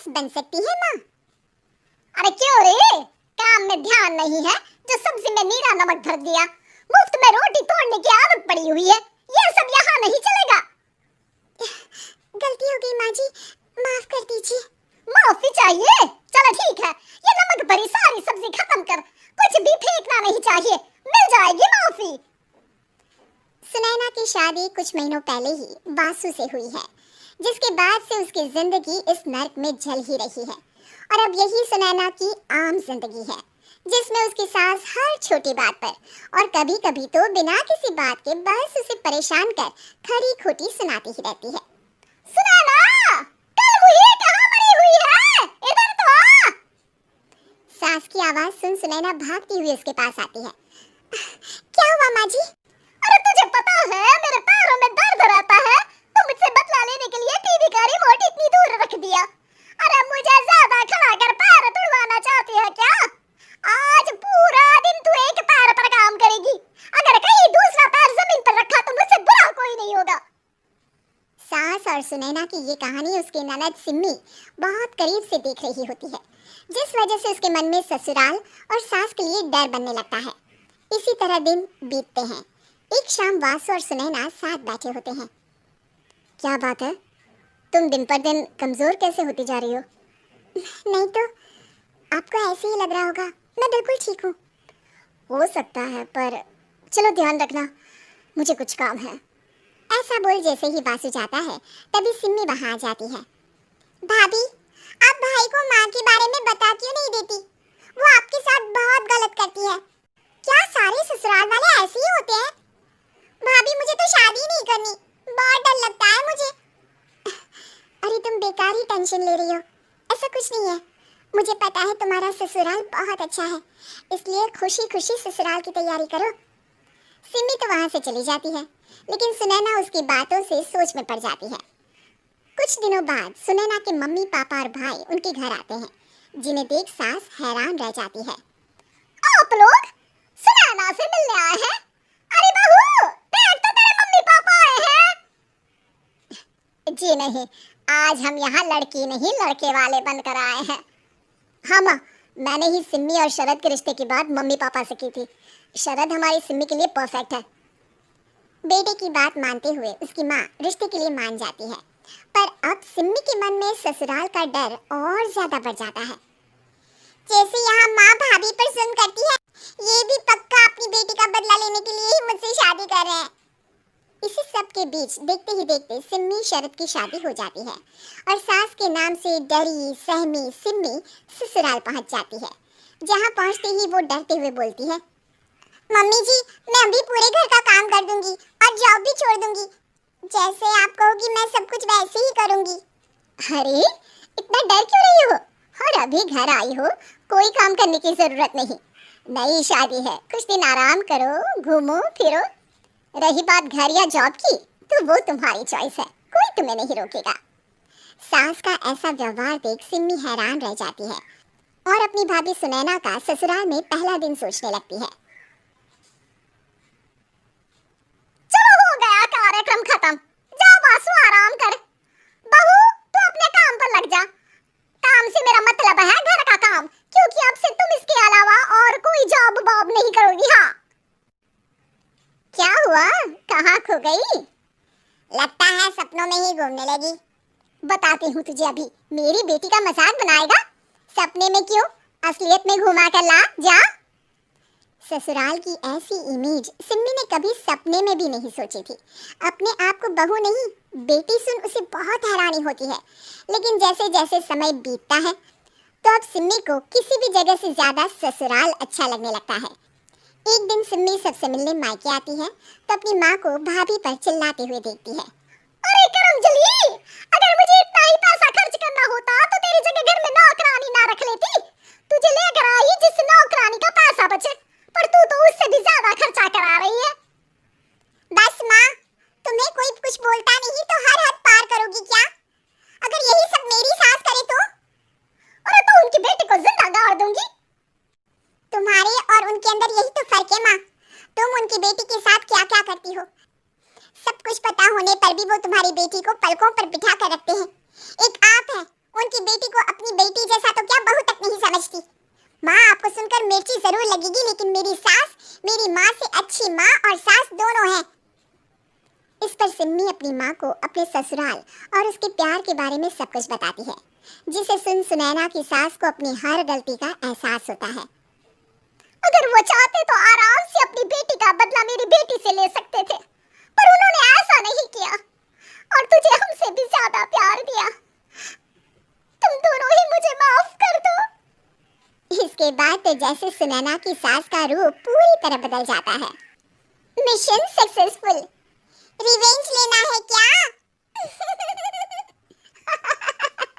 सास बन सकती है माँ। अरे क्यों रे, काम में ध्यान नहीं है जो सब्जी में नीरा नमक भर दिया। मुफ्त में रोटी तोड़ने की आदत पड़ी हुई है, ये सब यहाँ नहीं चलेगा। गलती हो गई माँ जी, माफ कर दीजिए। माफी चाहिए? चलो ठीक है, ये नमक भरी सारी सब्जी खत्म कर, कुछ भी फेंकना नहीं चाहिए, मिल जाएगी माफी। सुनैना की शादी कुछ महीनों पहले ही वासु से हुई है, जिसके बाद से उसकी जिंदगी इस नर्क में जल ही रही है। और अब यही सुनैना की आम जिंदगी है, जिसमें उसकी सास हर छोटी बात पर और कभी-कभी तो बिना किसी बात के बस उसे परेशान कर खरी खोटी सुनाती ही रहती है। सुनैना, कल हुई कहाँ मरी हुई है? इधर तो आ। सास की आवाज सुन सुनैना भागती हुई उसके पास आती है। क्या हुआ माँ जी? अरे तुझे पता है मेरे पैरों में दर्द रहता है, तो मुझसे बदला लेने के लिए टीवी का रिमोट इतनी दूर रख दिया। अरे मुझे ज्यादा खड़ा कर पैर तुड़वाना चाहती है क्या? आज पूरा दिन तू एक पैर पर काम करेगी, अगर कहीं दूसरा पैर जमीन पर रखा तो मुझसे बुरा कोई नहीं होगा। सास और सुनैना की ये कहानी उसकी ननद सिम्मी बहुत करीब से देख रही होती है, जिस वजह से उसके मन में ससुराल और सास के लिए डर बनने लगता है। इसी तरह दिन बीतते हैं। एक शाम वासु और सुनैना साथ बैठे होते हैं। क्या बात है, तुम दिन पर दिन कमजोर कैसे होती जा रही हो? नहीं तो आपको ऐसे ही लग रहा होगा, मैं बिल्कुल ठीक हूँ। हो सकता है, पर चलो ध्यान रखना, मुझे कुछ काम है। ऐसा बोल जैसे ही वासु जाता है, तभी सिम्मी वहाँ आ जाती है। भाभी, आप भाई को माँ के बारे में बता क्यों नहीं देती? वो आपके साथ बहुत गलत करती है। क्या सारे ससुराल वाले ऐसे ही होते हैं? भाभी, मुझे तो शादी नहीं करनी, बहुत डर लगता है मुझे। अरे तुम बेकार ही टेंशन ले रही हो, ऐसा कुछ नहीं है। मुझे पता है तुम्हारा ससुराल बहुत अच्छा है, इसलिए खुशी खुशी ससुराल की तैयारी करो। सिम्मी तो वहाँ से चली जाती है, लेकिन सुनैना उसकी बातों से सोच में पड़ जाती है। कुछ दिनों बाद सुनैना के मम्मी पापा और भाई उनके घर आते हैं, जिन्हें देख सास हैरान रह जाती है। आप लोग सुनैना से मिलने आए हैं? अरे बहू, देख तो तेरे मम्मी पापा आए हैं। जी नहीं, आज हम यहाँ लड़की नहीं लड़के वाले बनकर आए हैं। हाँ माँ, मैंने ही सिम्मी और शरद के रिश्ते की बात मम्मी पापा से की थी। शरद हमारी सिम्मी के लिए परफेक्ट है। बेटे की बात मानते हुए उसकी माँ रिश्ते के लिए मान जाती है, पर अब सिम्मी के मन में ससुराल का डर और ज्यादा बढ़ जाता है। जैसे यहाँ माँ भाभी पर जुल्म करती है, ये भी पक्का अपनी बेटी का बदला लेने के लिए ही मुझसे शादी कर रहे हैं। इसी सब के बीच देखते ही देखते सिम्मी शरद की शादी हो जाती है और सास के नाम से डरी सहमी सिम्मी ससुराल पहुंच जाती है, जहां पहुंचते ही वो डरते हुए बोलती है, मम्मी जी, मैं अभी पूरे घर का काम कर दूंगी और जॉब भी छोड़ दूंगी। जैसे आप कहोगी मैं सब कुछ वैसे ही करूंगी। अरे इतना डर क्यों रही हो? और अभी घर आई हो, कोई काम करने की जरूरत नहीं। नई शादी है, कुछ दिन आराम करो, घूमो फिरो। रही बात घर या जॉब की, तो वो तुम्हारी चॉइस है, कोई तुम्हें नहीं रोकेगा। सास का ऐसा व्यवहार देख सिम्मी हैरान रह जाती है और अपनी भाभी सुनैना का ससुराल में पहला दिन सोचने लगती है। चलो हो गया कार्यक्रम खत्म, जा वासु आराम कर। बहू, तू अपने काम पर लग जा। काम से मेरा मतलब है घर का काम, क्योंकि अब से तुम इसके अलावा और कोई जॉब बॉब नहीं करोगी। हाँ, क्या हुआ, कहाँ खो गई? लगता है सपनों में ही घूमने लगी। बताती हूँ तुझे अभी, मेरी बेटी का मजाक बनाएगा? सपने में क्यों, असलियत में घुमा कर ला, जा। ससुराल की ऐसी इमेज सिम्मी ने कभी सपने में भी नहीं सोची थी। अपने आप को बहू नहीं बेटी सुन उसे बहुत हैरानी होती है, लेकिन जैसे जैसे समय बीतता है तो अब सिम्मी को किसी भी जगह से ज्यादा ससुराल अच्छा लगने लगता है। एक दिन सिम्मी सबसे मिलने मायके आती है तो अपनी माँ को भाभी पर चिल्लाते हुए देखती है। अरे करमजली, अगर मुझे इतना ही पैसा खर्च करना होता तो तेरी जगह घर में नौकरानी ना रख लेती। तुझे लेकर आई जिससे नौकरानी का पैसा बचे, पर तू तो उससे भी ज्यादा खर्चा करा रही है। बस माँ, तुम्हें कोई कुछ बोलता नहीं तो हर हद पार करोगी क्या? अगर यही सब मेरी सास करे तो? अरे तो उनकी बेटी को जिंदा गाड़ दूंगी। तुम्हारे और उनके अंदर यही तो फर्क है माँ, तुम उनकी बेटी के साथ क्या क्या करती हो। सब कुछ पता होने पर भी वो तुम्हारी बेटी को पलकों पर बिठा कर रखते हैं। एक आप है, उनकी बेटी को अपने लेकिन मेरी सास मेरी माँ से अच्छी माँ और सास दोनों है। इस पर सिम्मी अपनी माँ को अपने ससुराल और उसके प्यार के बारे में सब कुछ बताती है, जिसे सुन सुनैना की सास को अपनी हर गलती का एहसास होता है। अगर वो चाहते तो आराम से अपनी बेटी का बदला मेरी बेटी से ले सकते थे, पर उन्होंने ऐसा नहीं किया और तुझे हमसे भी ज्यादा प्यार दिया। तुम दोनों ही मुझे माफ कर दो। इसके बाद तो जैसे सुनैना की सास का रूप पूरी तरह बदल जाता है। Mission successful. रिवेंज लेना है क्या?